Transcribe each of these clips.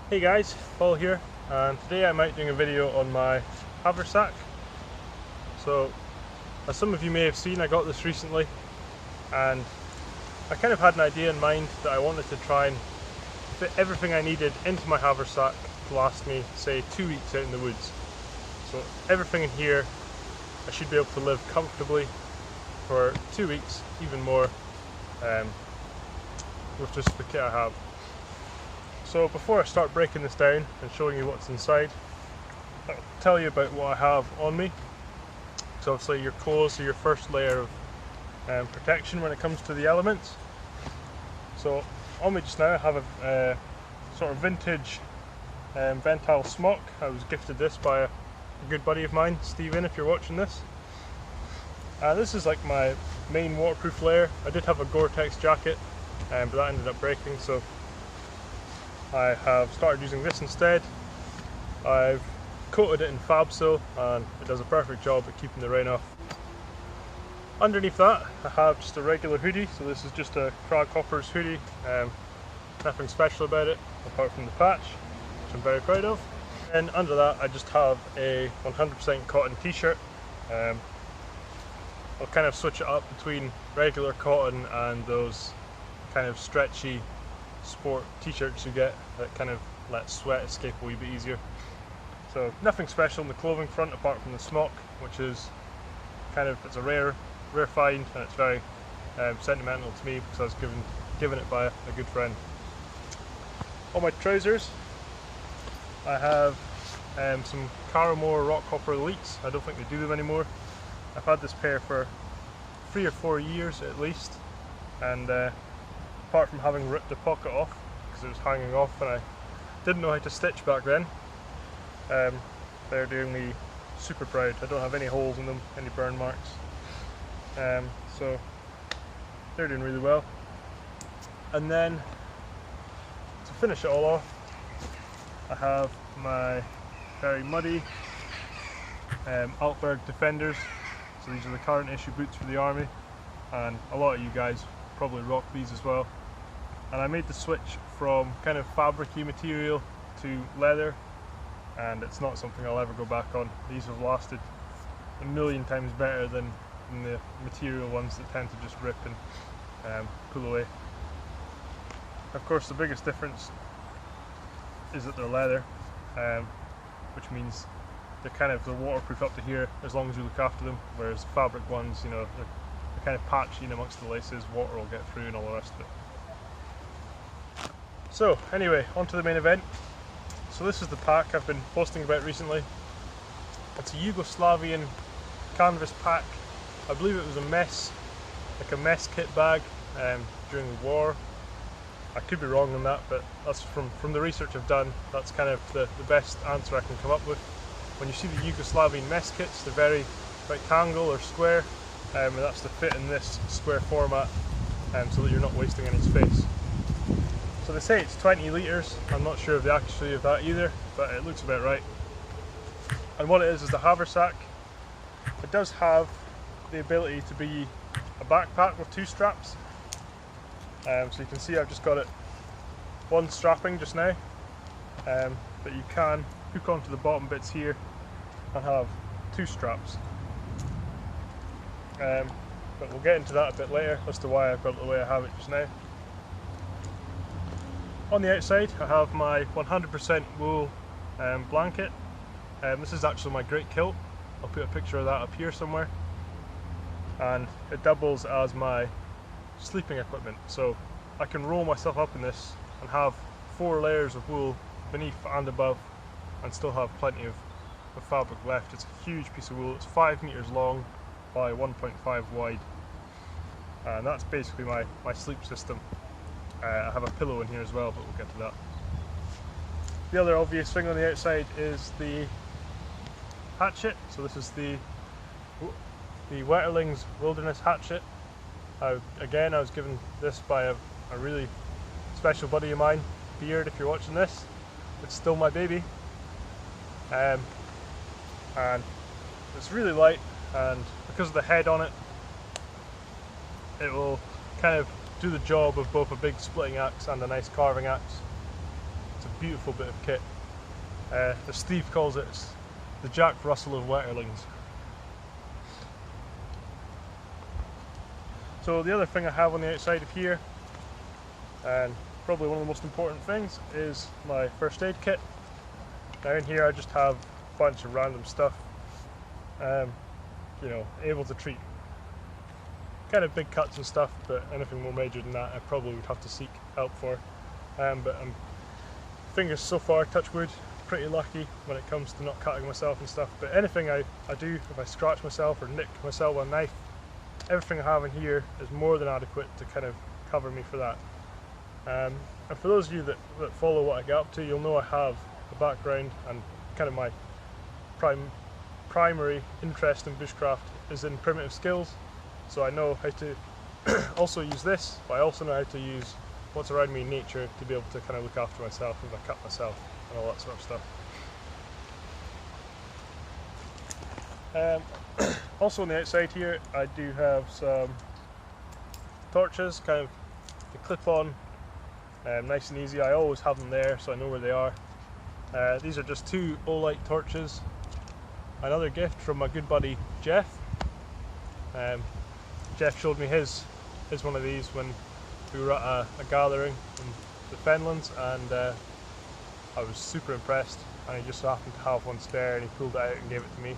Hey guys, Paul here, and today I'm out doing a video on my haversack. So, as some of you may have seen, I got this recently, and I kind of had an idea in mind that I wanted to try and fit everything I needed into my haversack to last me, say, 2 weeks out in the woods. So everything in here, I should be able to live comfortably for 2 weeks, even more, with just the kit I have. So before I start breaking this down and showing you what's inside, I'll tell you about what I have on me. So obviously your clothes are your first layer of protection when it comes to the elements. So on me just now I have a sort of vintage Ventile smock. I was gifted this by a good buddy of mine, Stephen, if you're watching this. This is like my main waterproof layer. I did have a Gore-Tex jacket, but that ended up breaking, so I have started using this instead. I've coated it in Fabsil and it does a perfect job at keeping the rain off. Underneath that I have just a regular hoodie, so this is just a Craghoppers hoodie. Nothing special about it apart from the patch, which I'm very proud of. And under that I just have a 100% cotton t-shirt. I'll kind of switch it up between regular cotton and those kind of stretchy sport t-shirts you get that kind of let sweat escape a wee bit easier. So nothing special in the clothing front apart from the smock, which is kind of, it's a rare find, and it's very sentimental to me because I was given it by a good friend. On my trousers I have some Caramore Rockhopper Elites. I don't think they do them anymore. I've had this pair for 3 or 4 years at least, and apart from having ripped the pocket off because it was hanging off and I didn't know how to stitch back then, they're doing me super proud. I don't have any holes in them, any burn marks, so they're doing really well. And then to finish it all off, I have my very muddy Altberg Defenders. So these are the current issue boots for the army, and a lot of you guys probably rock these as well. And I made the switch from kind of fabric-y material to leather, and it's not something I'll ever go back on. These have lasted a million times better than the material ones that tend to just rip and pull away. Of course, the biggest difference is that they're leather, which means they're waterproof up to here as long as you look after them, whereas fabric ones, you know, they're kind of patchy in amongst the laces, water will get through and all the rest of it. So anyway, on to the main event. So this is the pack I've been posting about recently. It's a Yugoslavian canvas pack. I believe it was a mess kit bag during the war. I could be wrong on that, but that's from the research I've done, that's kind of the best answer I can come up with. When you see the Yugoslavian mess kits, they're very rectangle or square, and that's to fit in this square format, so that you're not wasting any space. So they say it's 20 litres, I'm not sure of the accuracy of that either, but it looks about right. And what it is the haversack. It does have the ability to be a backpack with 2 straps, so you can see I've just got it one strapping just now, but you can hook onto the bottom bits here and have 2 straps. But we'll get into that a bit later as to why I've got it the way I have it just now. On the outside I have my 100% wool blanket. This is actually my great kilt. I'll put a picture of that up here somewhere. And it doubles as my sleeping equipment, so I can roll myself up in this and have 4 layers of wool beneath and above and still have plenty of fabric left. It's a huge piece of wool. It's 5 meters long by 1.5 wide, and that's basically my sleep system. I have a pillow in here as well, but we'll get to that. The other obvious thing on the outside is the hatchet. So this is the Wetterling's Wilderness Hatchet. Again, I was given this by a really special buddy of mine, Beard, if you're watching this. It's still my baby, and it's really light, and because of the head on it, it will kind of do the job of both a big splitting axe and a nice carving axe. It's a beautiful bit of kit. As Steve calls it, it's the Jack Russell of Wetterlings. So the other thing I have on the outside of here, and probably one of the most important things, is my first aid kit. Now in here I just have a bunch of random stuff, you know, able to treat kind of big cuts and stuff, but anything more major than that I probably would have to seek help for. But I'm, fingers so far, touch wood, pretty lucky when it comes to not cutting myself and stuff. But anything I do, if I scratch myself or nick myself with a knife, everything I have in here is more than adequate to kind of cover me for that. And for those of you that follow what I get up to, you'll know I have a background, and kind of my primary interest in bushcraft is in primitive skills. So I know how to also use this, but I also know how to use what's around me in nature to be able to kind of look after myself if I cut myself and all that sort of stuff. Also on the outside here I do have some torches, kind of the clip-on, nice and easy. I always have them there so I know where they are. These are just 2 Olight torches, another gift from my good buddy Jeff. Jeff showed me his one of these when we were at a gathering in the Fenlands, and I was super impressed, and he just so happened to have one spare and he pulled it out and gave it to me,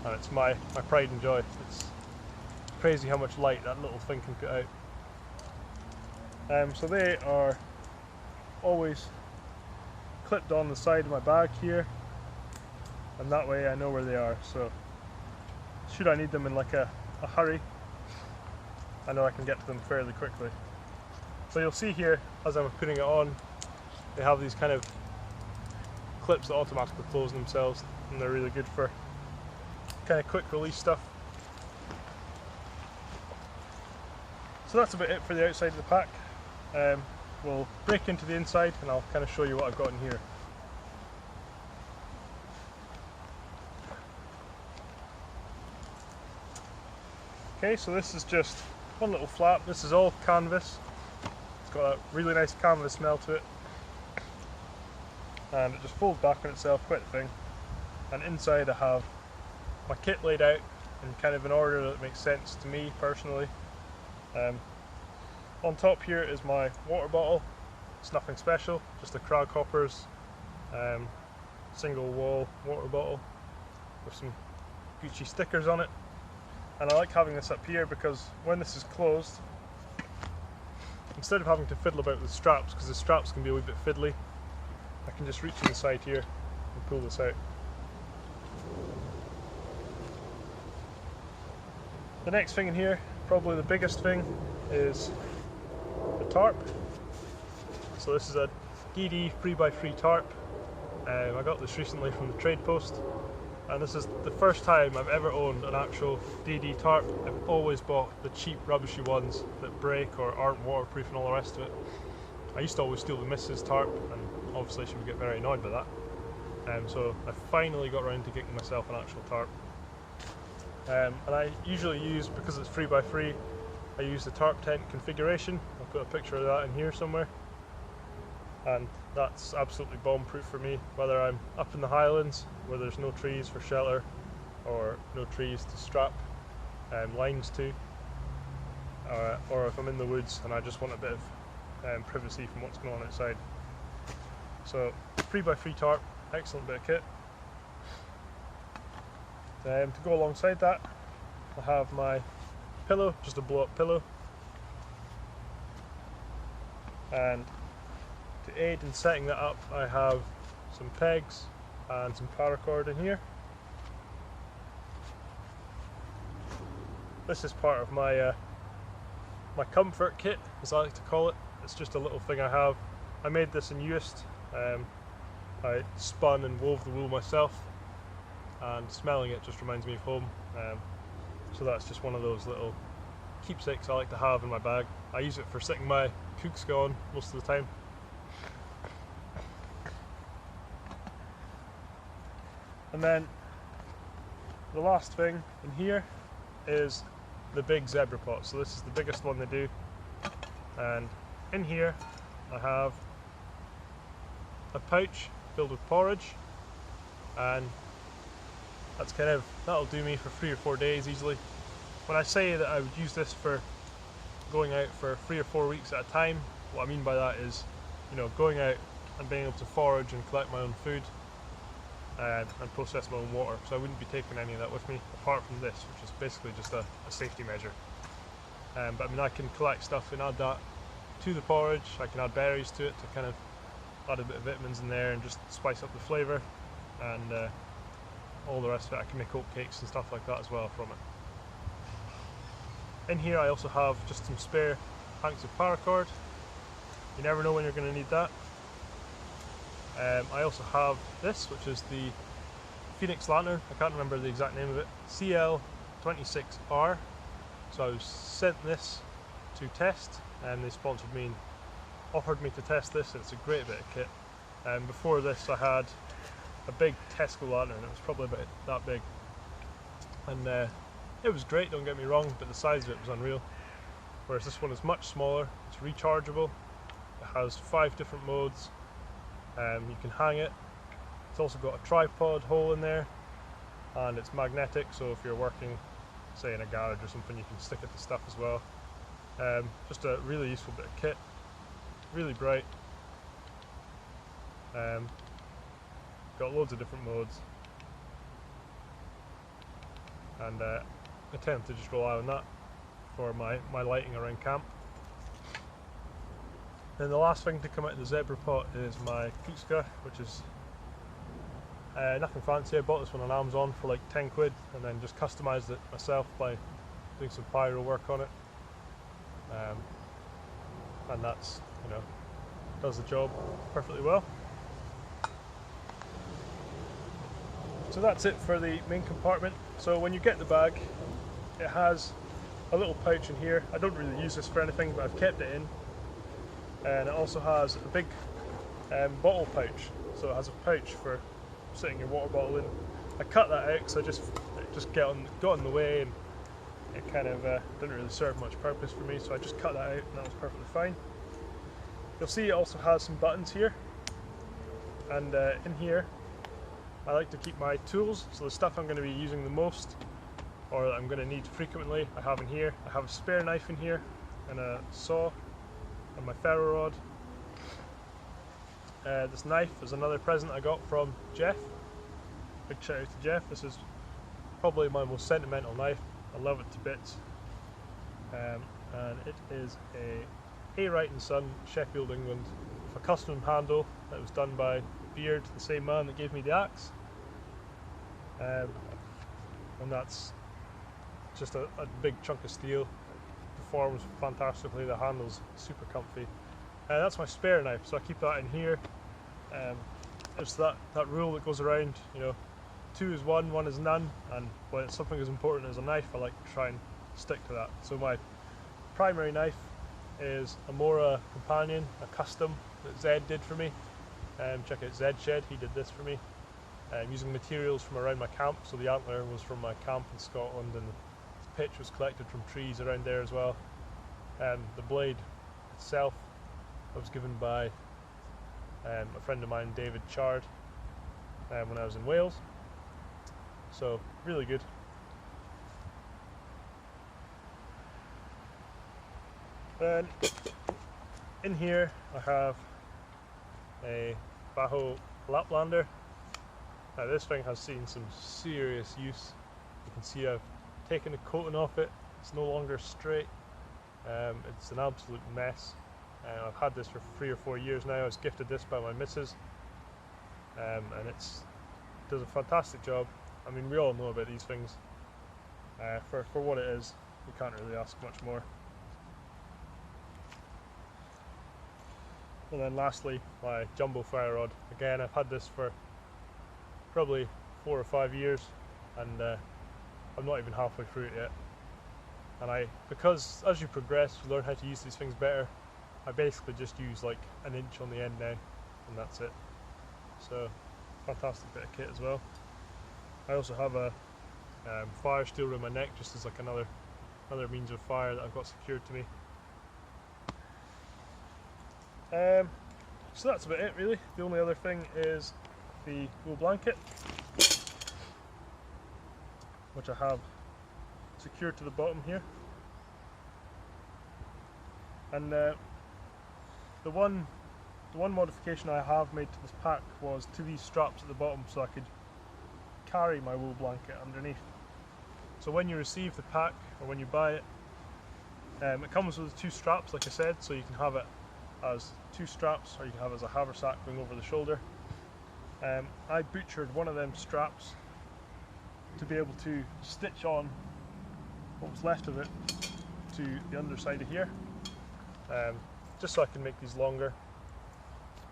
and it's my pride and joy. It's crazy how much light that little thing can put out. So they are always clipped on the side of my bag here, and that way I know where they are, so should I need them in like a hurry, I know I can get to them fairly quickly. So you'll see here, as I'm putting it on, they have these kind of clips that automatically close themselves, and they're really good for kind of quick release stuff. So that's about it for the outside of the pack. We'll break into the inside and I'll kind of show you what I've got in here. Okay, so this is just one little flap. This is all canvas. It's got a really nice canvas smell to it, and it just folds back on itself, quite a thing. And inside I have my kit laid out in kind of an order that makes sense to me personally. On top here is my water bottle. It's nothing special, just a Craghoppers single wall water bottle with some Gucci stickers on it. And I like having this up here because when this is closed, instead of having to fiddle about with the straps, because the straps can be a wee bit fiddly, I can just reach in the side here and pull this out. The next thing in here, probably the biggest thing, is the tarp. So this is a DD 3x3 tarp. I got this recently from the trade post, and this is the first time I've ever owned an actual DD tarp. I've always bought the cheap rubbishy ones that break or aren't waterproof and all the rest of it. I used to always steal the missus tarp, and obviously she would get very annoyed by that. So I finally got around to getting myself an actual tarp. And I usually use, because it's 3x3, I use the tarp tent configuration. I'll put a picture of that in here somewhere. And that's absolutely bomb proof for me, whether I'm up in the Highlands where there's no trees for shelter or no trees to strap lines to, or if I'm in the woods and I just want a bit of privacy from what's going on outside. So 3x3 tarp, excellent bit of kit. To go alongside that, I have my pillow, just a blow up pillow, and to aid in setting that up I have some pegs and some paracord in here. This is part of my my comfort kit, as I like to call it. It's just a little thing I have. I made this in Uist. I spun and wove the wool myself, and smelling it just reminds me of home. So that's just one of those little keepsakes I like to have in my bag. I use it for sitting my cookska on most of the time. And then the last thing in here is the big zebra pot. So this is the biggest one they do, and in here I have a pouch filled with porridge, and that'll do me for 3 or 4 days easily. When I say that I would use this for going out for 3 or 4 weeks at a time, what I mean by that is, going out and being able to forage and collect my own food and process my own water. So I wouldn't be taking any of that with me, apart from this, which is basically just a safety measure. But I mean, I can collect stuff and add that to the porridge. I can add berries to it to kind of add a bit of vitamins in there and just spice up the flavour, and all the rest of it. I can make oat cakes and stuff like that as well from it. In here I also have just some spare hanks of paracord. You never know when you're going to need that. I also have this, which is the Phoenix Lantern. I can't remember the exact name of it. CL26R. So I was sent this to test, and they sponsored me and offered me to test this. It's a great bit of kit. Before this I had a big Tesco lantern. It was probably about that big, and it was great, don't get me wrong, but the size of it was unreal. Whereas this one is much smaller. It's rechargeable. It has 5 different modes. You can hang it. It's also got a tripod hole in there, and it's magnetic, so if you're working, say, in a garage or something, you can stick it to stuff as well. Just a really useful bit of kit. Really bright. Got loads of different modes, and I tend to just rely on that for my lighting around camp. Then the last thing to come out of the zebra pot is my Bushcraft, which is nothing fancy. I bought this one on Amazon for like 10 quid, and then just customised it myself by doing some pyro work on it, and that's, does the job perfectly well. So that's it for the main compartment. So when you get the bag, it has a little pouch in here. I don't really use this for anything, but I've kept it in. And it also has a big bottle pouch. So it has a pouch for sitting your water bottle in. I cut that out because it just got in the way, and it kind of didn't really serve much purpose for me. So I just cut that out, and that was perfectly fine. You'll see it also has some buttons here, and in here I like to keep my tools, so the stuff I'm going to be using the most, or that I'm going to need frequently, I have in here. I have a spare knife in here, and a saw, and my ferro rod. This knife is another present I got from Jeff. Big shout out to Jeff. This is probably my most sentimental knife. I love it to bits. And it is a Wright & Son, Sheffield, England, with a custom handle that was done by Beard, the same man that gave me the axe. And that's just a big chunk of steel. Performs fantastically. The handle's super comfy. That's my spare knife, so I keep that in here. It's that rule that goes around, 2 is 1, 1 is none, and when it's something as important as a knife, I like to try and stick to that. So my primary knife is a Mora Companion, a custom that Zed did for me. Check out Zed Shed, he did this for me. Using materials from around my camp, so the antler was from my camp in Scotland, and the pitch was collected from trees around there as well. The blade itself I was given by a friend of mine, David Chard, when I was in Wales. So really good. Then in here I have a Bajo Laplander. Now this thing has seen some serious use. You can see I've taken the coating off it. It's no longer straight. It's an absolute mess. I've had this for 3 or 4 years now. I was gifted this by my missus, and it does a fantastic job. I mean, we all know about these things. For what it is, you can't really ask much more. And then lastly, my jumbo fire rod. Again, I've had this for probably 4 or 5 years, and I'm not even halfway through it yet. And because as you progress, you learn how to use these things better. I basically just use like an inch on the end now, and that's it. So, fantastic bit of kit as well. I also have a fire steel around my neck, just as like another means of fire that I've got secured to me. So that's about it really. The only other thing is the wool blanket, which I have secured to the bottom here. And the one modification I have made to this pack was to these straps at the bottom, so I could carry my wool blanket underneath. So when you receive the pack, or when you buy it, it comes with 2 straps, like I said, so you can have it as 2 straps, or you can have it as a haversack going over the shoulder. I butchered one of them straps to be able to stitch on what was left of it to the underside of here, just so I can make these longer.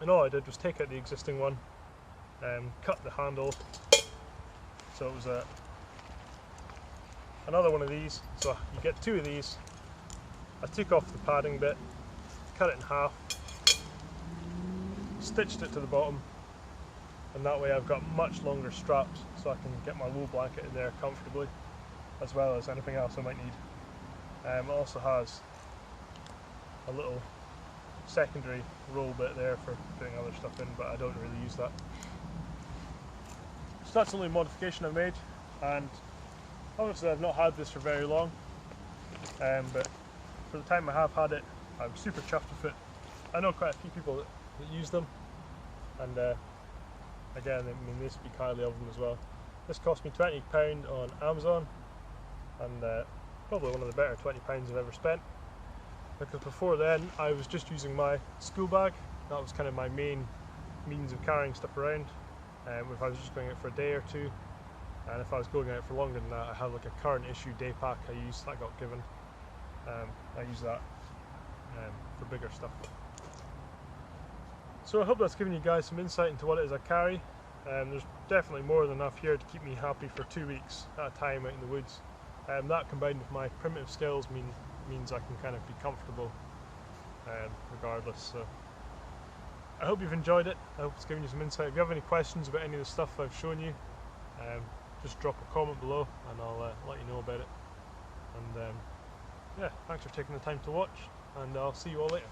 And all I did was take out the existing one, cut the handle, so it was another one of these, so you get 2 of these. I took off the padding bit, cut it in half, stitched it to the bottom, and that way I've got much longer straps so I can get my wool blanket in there comfortably, as well as anything else I might need. It also has a little secondary roll bit there for putting other stuff in, but I don't really use that. So that's the only modification I've made, and obviously I've not had this for very long, but for the time I have had it, I'm super chuffed with it. I know quite a few people that use them, and again, I mean, they speak highly of them as well. This cost me £20 on Amazon, and probably one of the better £20 I've ever spent, because before then I was just using my school bag. That was kind of my main means of carrying stuff around, if I was just going out for a day or two, and if I was going out for longer than that, I had like a current issue day pack I used that got given. I use that for bigger stuff. So I hope that's given you guys some insight into what it is I carry. There's definitely more than enough here to keep me happy for 2 weeks at a time out in the woods. That combined with my primitive skills means I can kind of be comfortable regardless. So I hope you've enjoyed it. I hope it's given you some insight. If you have any questions about any of the stuff I've shown you, just drop a comment below and I'll let you know about it. And yeah, thanks for taking the time to watch, and I'll see you all later.